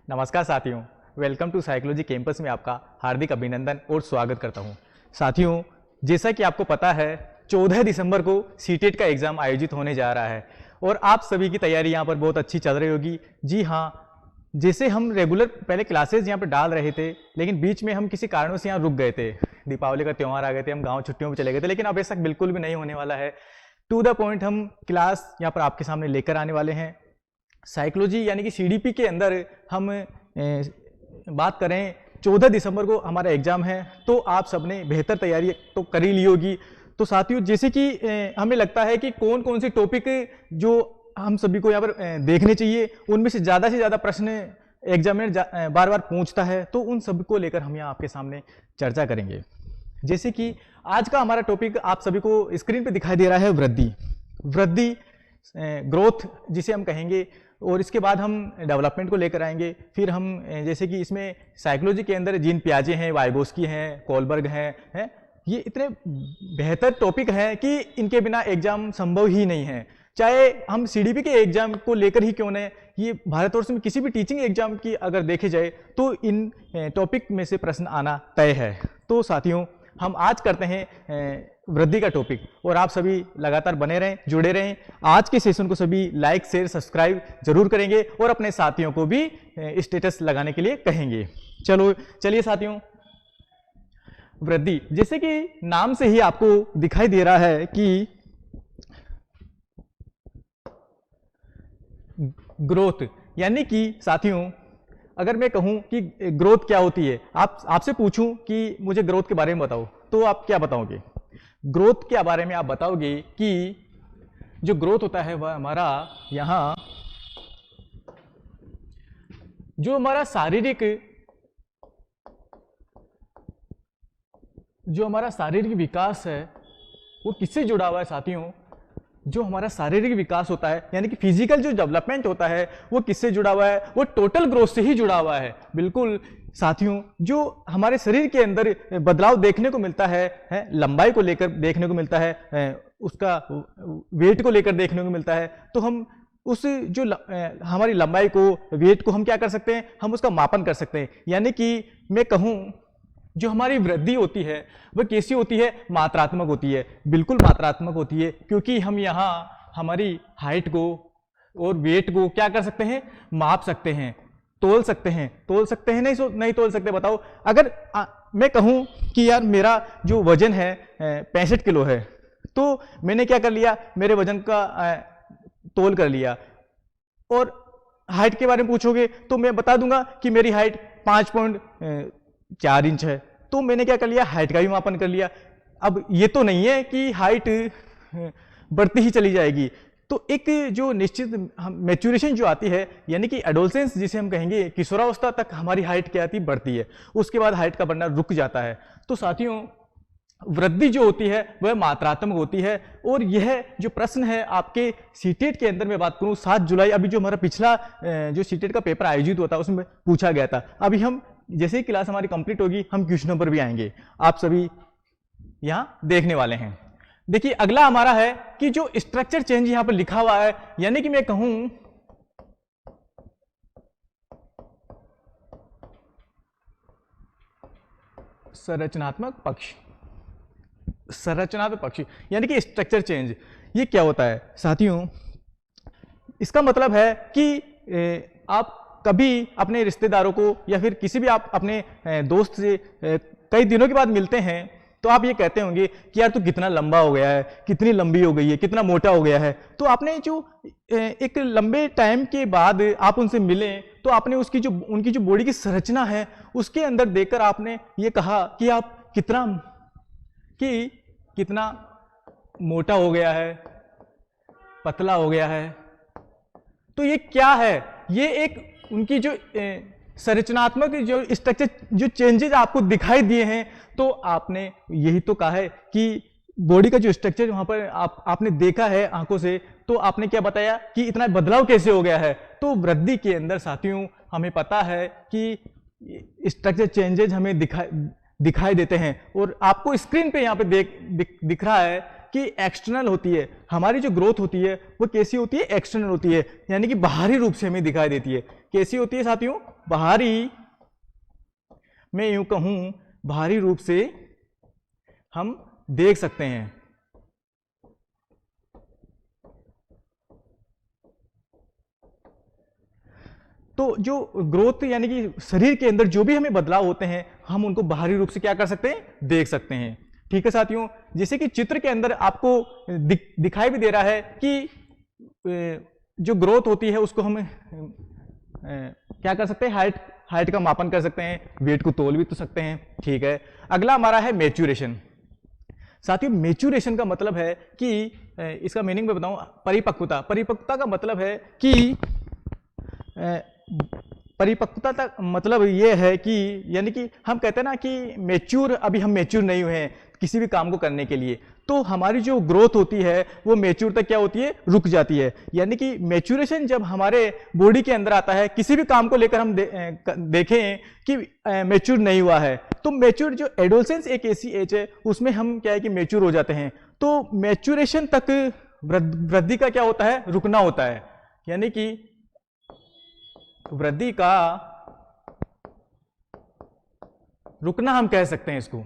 नमस्कार साथियों, welcome to psychology campus में आपका हार्दिक अभिनंदन और स्वागत करता हूं। साथियों, जैसा कि आपको पता है 14 दिसंबर को सीटेट का एग्ज़ाम आयोजित होने जा रहा है और आप सभी की तैयारी यहाँ पर बहुत अच्छी चल रही होगी। जी हाँ, जैसे हम रेगुलर पहले क्लासेज यहाँ पर डाल रहे थे, लेकिन बीच में हम किसी कारणों से यहाँ रुक गए थे। दीपावली का त्यौहार आ गए थे, हम गाँव छुट्टियों पर चले गए थे, लेकिन अब ऐसा बिल्कुल भी नहीं होने वाला है। टू द पॉइंट हम क्लास यहाँ पर आपके सामने लेकर आने वाले हैं। साइकोलॉजी यानी कि सीडीपी के अंदर हम बात करें 14 दिसंबर को हमारा एग्ज़ाम है, तो आप सबने बेहतर तैयारी तो कर ही ली होगी। तो साथियों, जैसे कि हमें लगता है कि कौन कौन से टॉपिक जो हम सभी को यहाँ पर देखने चाहिए, उनमें से ज़्यादा प्रश्न एग्जामिनर बार बार पूछता है, तो उन सब को लेकर हम यहाँ आपके सामने चर्चा करेंगे। जैसे कि आज का हमारा टॉपिक आप सभी को स्क्रीन पर दिखाई दे रहा है, वृद्धि ग्रोथ जिसे हम कहेंगे, और इसके बाद हम डेवलपमेंट को लेकर आएंगे। फिर हम जैसे कि इसमें साइकोलॉजी के अंदर जीन पियाजे हैं, वाइगोस्की हैं, कोलबर्ग हैं, ये इतने बेहतर टॉपिक हैं कि इनके बिना एग्जाम संभव ही नहीं है। चाहे हम सीडीपी के एग्जाम को लेकर ही क्यों न, ये भारतवर्ष में किसी भी टीचिंग एग्जाम की अगर देखे जाए तो इन टॉपिक में से प्रश्न आना तय है। तो साथियों, हम आज करते हैं वृद्धि का टॉपिक, और आप सभी लगातार बने रहें, जुड़े रहें। आज के सेशन को सभी लाइक शेयर सब्सक्राइब जरूर करेंगे और अपने साथियों को भी स्टेटस लगाने के लिए कहेंगे। चलिए साथियों, वृद्धि, जैसे कि नाम से ही आपको दिखाई दे रहा है कि ग्रोथ, यानी कि साथियों अगर मैं कहूं कि ग्रोथ क्या होती है, आपसे पूछूं कि मुझे ग्रोथ के बारे में बताओ, तो आप क्या बताओगे? ग्रोथ के बारे में आप बताओगे कि जो ग्रोथ होता है वह हमारा यहाँ जो हमारा शारीरिक विकास है वो किससे जुड़ा हुआ है साथियों? जो हमारा शारीरिक विकास होता है यानी कि फिजिकल जो डेवलपमेंट होता है वो किससे जुड़ा हुआ है? वो टोटल ग्रोथ से ही जुड़ा हुआ है। बिल्कुल साथियों, जो हमारे शरीर के अंदर बदलाव देखने को मिलता है, लंबाई को लेकर देखने को मिलता है, उसका वेट को लेकर देखने को मिलता है, तो हम उस जो हमारी लंबाई को, वेट को हम क्या कर सकते हैं? हम उसका मापन कर सकते हैं। यानी कि मैं कहूँ जो हमारी वृद्धि होती है वह कैसी होती है? मात्रात्मक होती है। बिल्कुल मात्रात्मक होती है, क्योंकि हम यहाँ हमारी हाइट को और वेट को क्या कर सकते हैं? माप सकते हैं, तोल सकते हैं। नहीं तोल सकते? बताओ। अगर मैं कहूँ कि यार मेरा जो वजन है 65 किलो है, तो मैंने क्या कर लिया? मेरे वजन का तोल कर लिया। और हाइट के बारे में पूछोगे तो मैं बता दूंगा कि मेरी हाइट 5.4 इंच है, तो मैंने क्या कर लिया? हाइट का भी मापन कर लिया। अब ये तो नहीं है कि हाइट बढ़ती ही चली जाएगी, तो एक जो निश्चित मैच्योरेशन जो आती है, यानी कि एडोलसेंस जिसे हम कहेंगे, किशोरावस्था तक हमारी हाइट क्या आती? बढ़ती है। उसके बाद हाइट का बढ़ना रुक जाता है। तो साथियों, वृद्धि जो होती है वह मात्रात्मक होती है। और यह जो प्रश्न है आपके सीटेट के अंदर मैं बात करूं, 7 जुलाई अभी जो हमारा पिछला जो सीटेट का पेपर आयोजित हुआ था उसमें पूछा गया था। अभी हम जैसे ही क्लास हमारी कंप्लीट होगी हम क्वेश्चनों पर भी आएंगे, आप सभी यहां देखने वाले हैं। देखिए, अगला हमारा है कि जो स्ट्रक्चर चेंज यहां पर लिखा हुआ है, यानी कि मैं कहूं संरचनात्मक पक्ष यानी कि स्ट्रक्चर चेंज, ये क्या होता है साथियों? इसका मतलब है कि आप कभी अपने रिश्तेदारों को या फिर किसी भी आप अपने दोस्त से कई दिनों के बाद मिलते हैं, तो आप ये कहते होंगे कि यार तू कितना लंबा हो गया है, कितनी लंबी हो गई है, कितना मोटा हो गया है। तो आपने जो एक लंबे टाइम के बाद आप उनसे मिले, तो आपने उनकी जो बॉडी की संरचना है उसके अंदर देखकर आपने ये कहा कि आप कितना मोटा हो गया है, पतला हो गया है। तो ये क्या है? ये एक उनकी जो संरचनात्मक जो स्ट्रक्चर जो चेंजेस आपको दिखाई दिए हैं, तो आपने यही तो कहा है कि बॉडी का जो स्ट्रक्चर वहां पर आपने देखा है आंखों से, तो आपने क्या बताया कि इतना बदलाव कैसे हो गया है? तो वृद्धि के अंदर साथियों हमें पता है कि स्ट्रक्चर चेंजेस हमें दिखाई देते हैं, और आपको स्क्रीन पे यहाँ पे दिख रहा है कि एक्सटर्नल होती है। हमारी जो ग्रोथ होती है वो कैसी होती है? एक्सटर्नल होती है, यानी कि बाहरी रूप से हमें दिखाई देती है। कैसी होती है साथियों? बाहरी, मैं यूं कहूं बाहरी रूप से हम देख सकते हैं। तो जो ग्रोथ यानी कि शरीर के अंदर जो भी हमें बदलाव होते हैं हम उनको बाहरी रूप से क्या कर सकते हैं, देख सकते हैं। ठीक है साथियों, जैसे कि चित्र के अंदर आपको दिखाई भी दे रहा है कि जो ग्रोथ होती है उसको हम क्या कर सकते हैं, हाइट का मापन कर सकते हैं, वेट को तोल भी तो सकते हैं। ठीक है, अगला हमारा है मैच्योरेशन। साथियों मैच्योरेशन का मतलब है कि इसका मीनिंग मैं बताऊं, परिपक्वता। परिपक्वता का मतलब है कि परिपक्वता तक मतलब ये है कि यानी कि हम कहते हैं ना कि मैच्योर, अभी हम मैच्योर नहीं हुए हैं किसी भी काम को करने के लिए, तो हमारी जो ग्रोथ होती है वो मैच्योर तक क्या होती है, रुक जाती है। यानी कि मैच्योरेशन जब हमारे बॉडी के अंदर आता है, किसी भी काम को लेकर हम देखें कि मैच्योर नहीं हुआ है, तो मैच्योर जो एडोलसेंस एक ऐसी एज है उसमें हम क्या है कि मैच्योर हो जाते हैं। तो मैच्योरेशन तक वृद्धि का क्या होता है, रुकना होता है। यानी कि वृद्धि का रुकना हम कह सकते हैं इसको।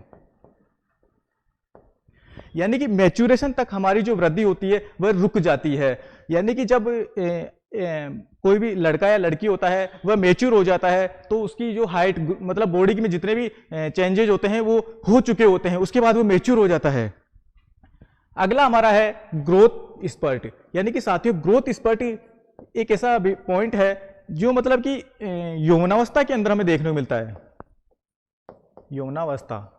यानी कि मैच्योरेशन तक हमारी जो वृद्धि होती है वह रुक जाती है। यानी कि जब कोई भी लड़का या लड़की होता है वह मैच्योर हो जाता है तो उसकी जो हाइट मतलब बॉडी में जितने भी चेंजेज होते हैं वो हो चुके होते हैं, उसके बाद वो मैच्योर हो जाता है। अगला हमारा है ग्रोथ स्पर्ट। यानी कि साथियों ग्रोथ स्पर्ट एक ऐसा पॉइंट है जो मतलब कि यौवनावस्था के अंदर हमें देखने को मिलता है। यौवनावस्था,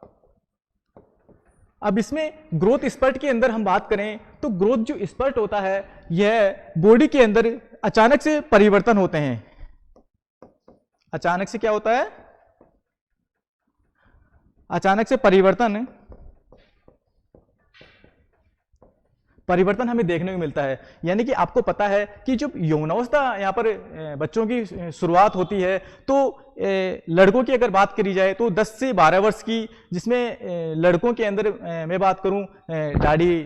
अब इसमें ग्रोथ स्पर्ट के अंदर हम बात करें तो ग्रोथ जो स्पर्ट होता है यह बॉडी के अंदर अचानक से परिवर्तन होते हैं। अचानक से क्या होता है, अचानक से परिवर्तन हमें देखने को मिलता है। यानी कि आपको पता है कि जब यौवनावस्था यहाँ पर बच्चों की शुरुआत होती है तो लड़कों की अगर बात करी जाए तो 10 से 12 वर्ष की, जिसमें लड़कों के अंदर मैं बात करूं दाढ़ी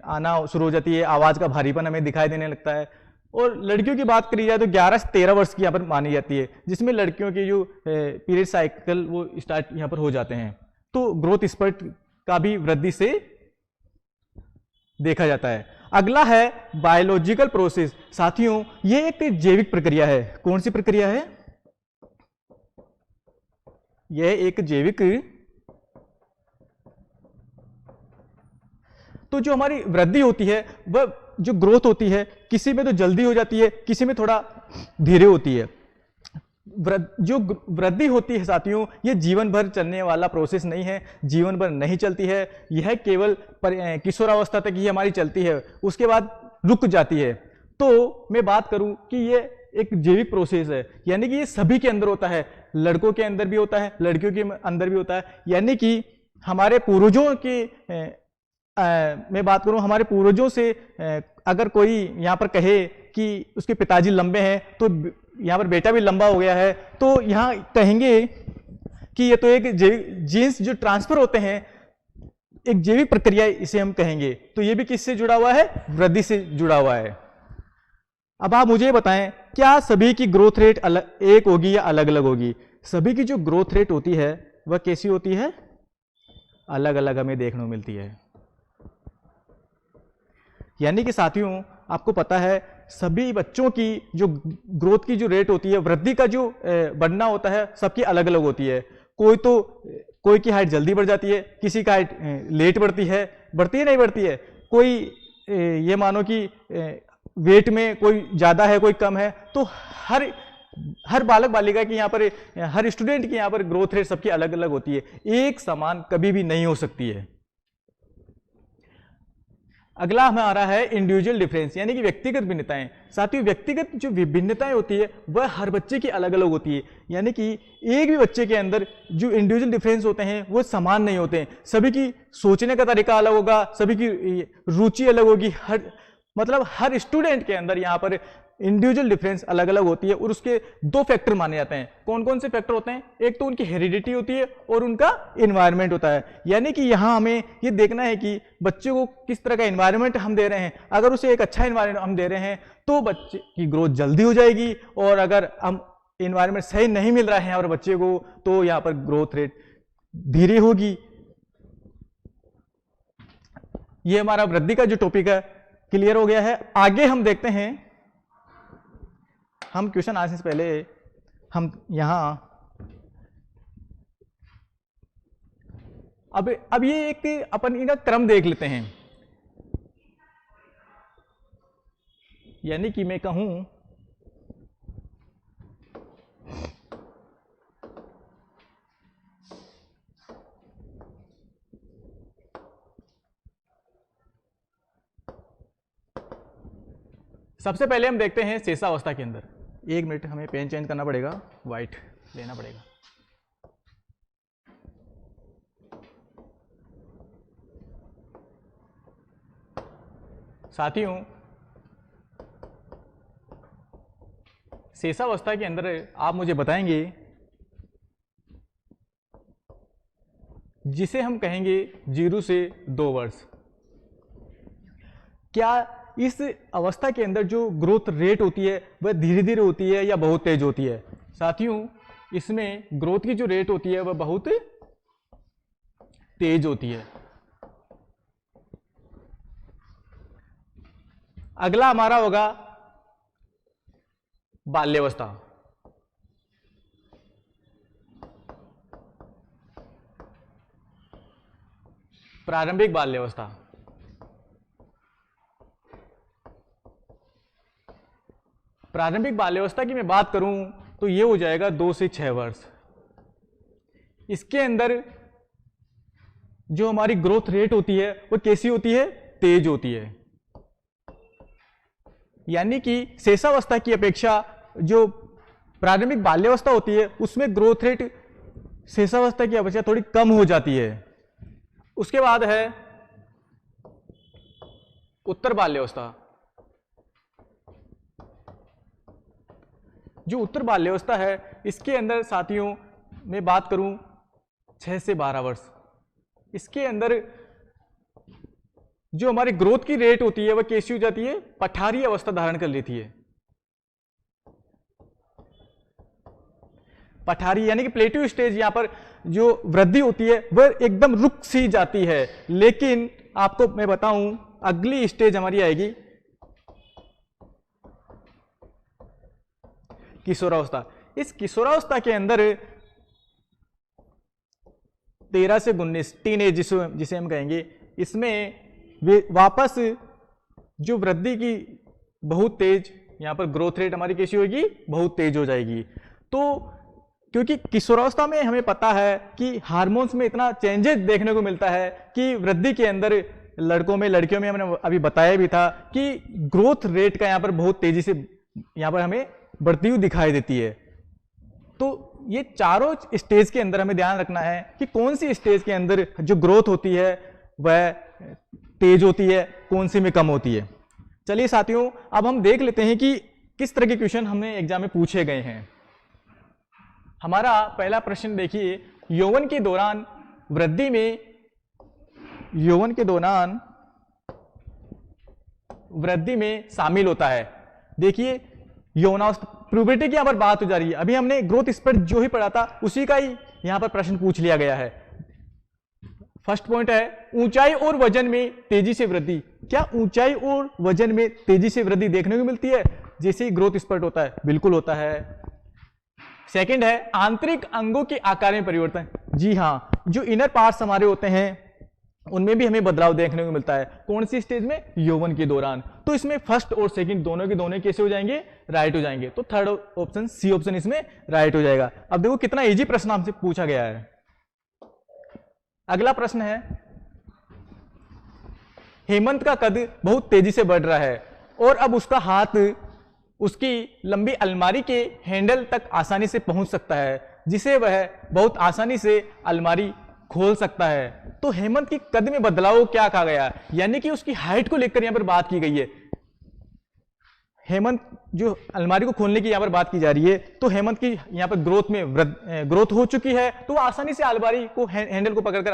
आना शुरू हो जाती है, आवाज़ का भारीपन हमें दिखाई देने लगता है। और लड़कियों की बात करी जाए तो 11 से 13 वर्ष की यहाँ पर मानी जाती है, जिसमें लड़कियों की जो पीरियड साइकिल वो स्टार्ट यहाँ पर हो जाते हैं। तो ग्रोथ स्पर्ट का भी वृद्धि से देखा जाता है। अगला है बायोलॉजिकल प्रोसेस। साथियों यह एक जैविक प्रक्रिया है। कौन सी प्रक्रिया है, यह एक जैविक, तो जो हमारी वृद्धि होती है वह जो ग्रोथ होती है किसी में तो जल्दी हो जाती है, किसी में थोड़ा धीरे होती है। जो वृद्धि होती है साथियों ये जीवन भर चलने वाला प्रोसेस नहीं है, जीवन भर नहीं चलती है, यह केवल किशोरावस्था तक ही हमारी चलती है, उसके बाद रुक जाती है। तो मैं बात करूं कि ये एक जैविक प्रोसेस है, यानी कि ये सभी के अंदर होता है, लड़कों के अंदर भी होता है, लड़कियों के अंदर भी होता है। यानी कि हमारे पूर्वजों की मैं बात करूं, हमारे पूर्वजों से अगर कोई यहाँ पर कहे कि उसके पिताजी लंबे हैं तो यहाँ पर बेटा भी लंबा हो गया है, तो यहाँ कहेंगे कि ये तो एक जीन्स जो ट्रांसफर होते हैं, एक जैविक प्रक्रिया इसे हम कहेंगे। तो ये भी किससे जुड़ा हुआ है, वृद्धि से जुड़ा हुआ है। अब आप मुझे बताएं क्या सभी की ग्रोथ रेट एक होगी या अलग अलग होगी? सभी की जो ग्रोथ रेट होती है वह कैसी होती है, अलग अलग हमें देखने को मिलती है। यानी कि साथियों आपको पता है सभी बच्चों की जो ग्रोथ की जो रेट होती है, वृद्धि का जो बढ़ना होता है, सबकी अलग अलग होती है। कोई की हाइट जल्दी बढ़ जाती है, किसी का हाइट लेट बढ़ती है नहीं बढ़ती है। कोई ये मानो कि वेट में कोई ज़्यादा है कोई कम है, तो हर बालक बालिका की यहाँ पर, हर स्टूडेंट की यहाँ पर ग्रोथ रेट सबकी अलग अलग होती है, एक समान कभी भी नहीं हो सकती है। अगला हमारा है इंडिविजुअल डिफरेंस, यानी कि व्यक्तिगत भिन्नताएं। साथ ही व्यक्तिगत जो भिन्नताएं होती है वह हर बच्चे की अलग अलग होती है। यानी कि एक भी बच्चे के अंदर जो इंडिविजुअल डिफरेंस होते हैं वो समान नहीं होते हैं, सभी की सोचने का तरीका अलग होगा, सभी की रुचि अलग होगी, हर स्टूडेंट के अंदर यहाँ पर इंडिविजुअल डिफरेंस अलग अलग होती है। और उसके दो फैक्टर माने जाते हैं। कौन कौन से फैक्टर होते हैं? एक तो उनकी हेरिडिटी होती है और उनका एनवायरनमेंट होता है। यानी कि यहाँ हमें ये देखना है कि बच्चे को किस तरह का एनवायरनमेंट हम दे रहे हैं। अगर उसे एक अच्छा एनवायरनमेंट हम दे रहे हैं तो बच्चे की ग्रोथ जल्दी हो जाएगी, और अगर हम इन्वायरमेंट सही नहीं मिल रहा है यहाँ पर बच्चे को, तो यहाँ पर ग्रोथ रेट धीरे होगी। ये हमारा वृद्धि का जो टॉपिक है क्लियर हो गया है। आगे हम देखते हैं, हम क्वेश्चन आने से पहले हम यहां अब ये एक अपन इनका क्रम देख लेते हैं। यानी कि मैं कहूं सबसे पहले हम देखते हैं शेषावस्था के अंदर। एक मिनट, हमें पेन चेंज करना पड़ेगा, वाइट लेना पड़ेगा। साथियों, शेषावस्था के अंदर आप मुझे बताएंगे, जिसे हम कहेंगे 0 से 2 वर्ष, क्या इस अवस्था के अंदर जो ग्रोथ रेट होती है वह धीरे धीरे होती है या बहुत तेज होती है? साथियों, इसमें ग्रोथ की जो रेट होती है वह बहुत तेज होती है। अगला हमारा होगा बाल्यावस्था। प्रारंभिक बाल्यावस्था। प्रारंभिक बाल्यावस्था की मैं बात करूं तो ये हो जाएगा 2 से 6 वर्ष। इसके अंदर जो हमारी ग्रोथ रेट होती है वो कैसी होती है? तेज होती है। यानी कि शेषावस्था की अपेक्षा जो प्रारंभिक बाल्यावस्था होती है उसमें ग्रोथ रेट शेषावस्था की अपेक्षा थोड़ी कम हो जाती है। उसके बाद है उत्तर बाल्यावस्था। जो उत्तर बाल्यावस्था है इसके अंदर साथियों मैं बात करूं 6 से 12 वर्ष। इसके अंदर जो हमारी ग्रोथ की रेट होती है वह कैसी हो जाती है? पठारी अवस्था धारण कर लेती है। पठारी यानी कि प्लेट्यू स्टेज, यहां पर जो वृद्धि होती है वह एकदम रुक सी जाती है। लेकिन आपको मैं बताऊं अगली स्टेज हमारी आएगी किशोरावस्था। इस किशोरावस्था के अंदर 13 से 19 टीनेज जिसे हम कहेंगे, इसमें वे वापस जो वृद्धि की बहुत तेज, यहां पर ग्रोथ रेट हमारी कैसी होगी? बहुत तेज हो जाएगी। तो क्योंकि किशोरावस्था में हमें पता है कि हार्मोन्स में इतना चेंजेस देखने को मिलता है कि वृद्धि के अंदर लड़कों में लड़कियों में हमने अभी बताया भी था कि ग्रोथ रेट का यहां पर बहुत तेजी से यहां पर हमें बढ़ती हुई दिखाई देती है। तो ये चारों स्टेज के अंदर हमें ध्यान रखना है कि कौन सी स्टेज के अंदर जो ग्रोथ होती है वह तेज होती है, कौन सी में कम होती है। चलिए साथियों, अब हम देख लेते हैं कि किस तरह के क्वेश्चन हमें एग्जाम में पूछे गए हैं। हमारा पहला प्रश्न देखिए, यौवन के दौरान वृद्धि में, यौवन के दौरान वृद्धि में शामिल होता है। देखिए यौनावस्था, प्यूबर्टी की यहां पर बात हो जा रही है। अभी हमने ग्रोथ स्पेक्ट जो ही पढ़ा था उसी का ही यहां पर प्रश्न पूछ लिया गया है। फर्स्ट पॉइंट है ऊंचाई और वजन में तेजी से वृद्धि। क्या ऊंचाई और वजन में तेजी से वृद्धि देखने को मिलती है जैसे ही ग्रोथ स्पेक्ट होता है? बिल्कुल होता है। सेकंड है आंतरिक अंगों के आकार में परिवर्तन। जी हां, जो इनर पार्ट्स हमारे होते हैं उनमें भी हमें बदलाव देखने को मिलता है। कौन सी स्टेज में? यौवन के दौरान। तो इसमें फर्स्ट और सेकंड दोनों के दोनों कैसे हो जाएंगे? राइट हो जाएंगे। तो थर्ड ऑप्शन सी ऑप्शन इसमें राइट हो जाएगा। अब देखो कितना इजी प्रश्न हमसे पूछा गया है। अगला प्रश्न है, हेमंत का कद बहुत तेजी से बढ़ रहा है और अब उसका हाथ उसकी लंबी अलमारी के हैंडल तक आसानी से पहुंच सकता है, जिसे वह बहुत आसानी से अलमारी खोल सकता है। तो हेमंत की कद में बदलाव क्या कहा गया? यानी कि उसकी हाइट को लेकर यहां पर बात की गई है। हेमंत जो अलमारी को खोलने की यहां पर बात की जा रही है, तो हेमंत की यहां पर ग्रोथ में ग्रोथ हो चुकी है, तो वो आसानी से अलमारी को हैंडल को पकड़कर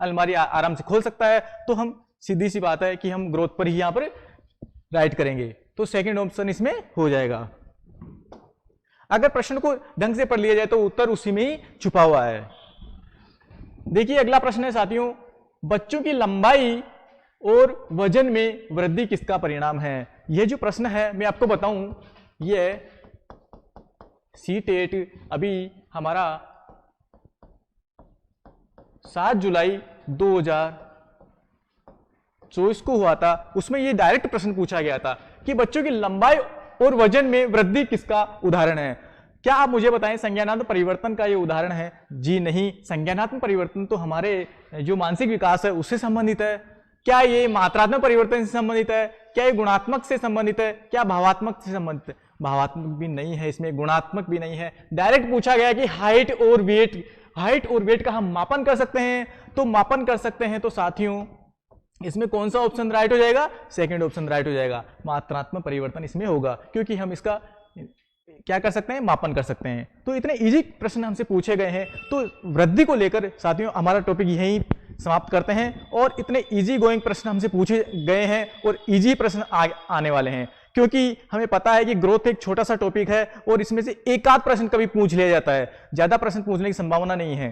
अलमारी आराम से खोल सकता है। तो हम सीधी सी बात है कि हम ग्रोथ पर ही यहां पर राइट करेंगे। तो सेकंड ऑप्शन इसमें हो जाएगा। अगर प्रश्न को ढंग से पढ़ लिया जाए तो उत्तर उसी में ही छुपा हुआ है। देखिए अगला प्रश्न है साथियों, बच्चों की लंबाई और वजन में वृद्धि किसका परिणाम है। यह जो प्रश्न है मैं आपको बताऊं, यह सीटेट अभी हमारा 7 जुलाई 2024 को हुआ था, उसमें यह डायरेक्ट प्रश्न पूछा गया था कि बच्चों की लंबाई और वजन में वृद्धि किसका उदाहरण है। क्या आप मुझे बताएं संज्ञानात्मक परिवर्तन का ये उदाहरण है? जी नहीं, संज्ञानात्मक परिवर्तन तो हमारे जो मानसिक विकास है उससे संबंधित है। क्या ये मात्रात्मक परिवर्तन से संबंधित है? क्या ये गुणात्मक से संबंधित है? क्या भावात्मक से संबंधित है? भावात्मक भी नहीं है, इसमें गुणात्मक भी नहीं है। डायरेक्ट पूछा गया कि हाइट और वेट का हम मापन कर सकते हैं, तो मापन कर सकते हैं। तो साथियों इसमें कौन सा ऑप्शन राइट हो जाएगा? सेकंड ऑप्शन राइट हो जाएगा, मात्रात्मक परिवर्तन इसमें होगा, क्योंकि हम इसका क्या कर सकते हैं? मापन कर सकते हैं। तो इतने इजी प्रश्न हमसे पूछे गए हैं, तो वृद्धि को लेकर साथियों हमारा टॉपिक यहीं समाप्त करते हैं। और इतने इजी गोइंग प्रश्न हमसे पूछे गए हैं और इजी प्रश्न आने वाले हैं, क्योंकि हमें पता है कि ग्रोथ एक छोटा सा टॉपिक है और इसमें से एक आध प्रश्न कभी पूछ लिया जाता है, ज्यादा प्रश्न पूछने की संभावना नहीं है।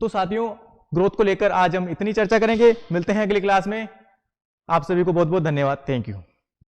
तो साथियों ग्रोथ को लेकर आज हम इतनी चर्चा करेंगे। मिलते हैं अगली क्लास में। आप सभी को बहुत बहुत धन्यवाद। Thank you.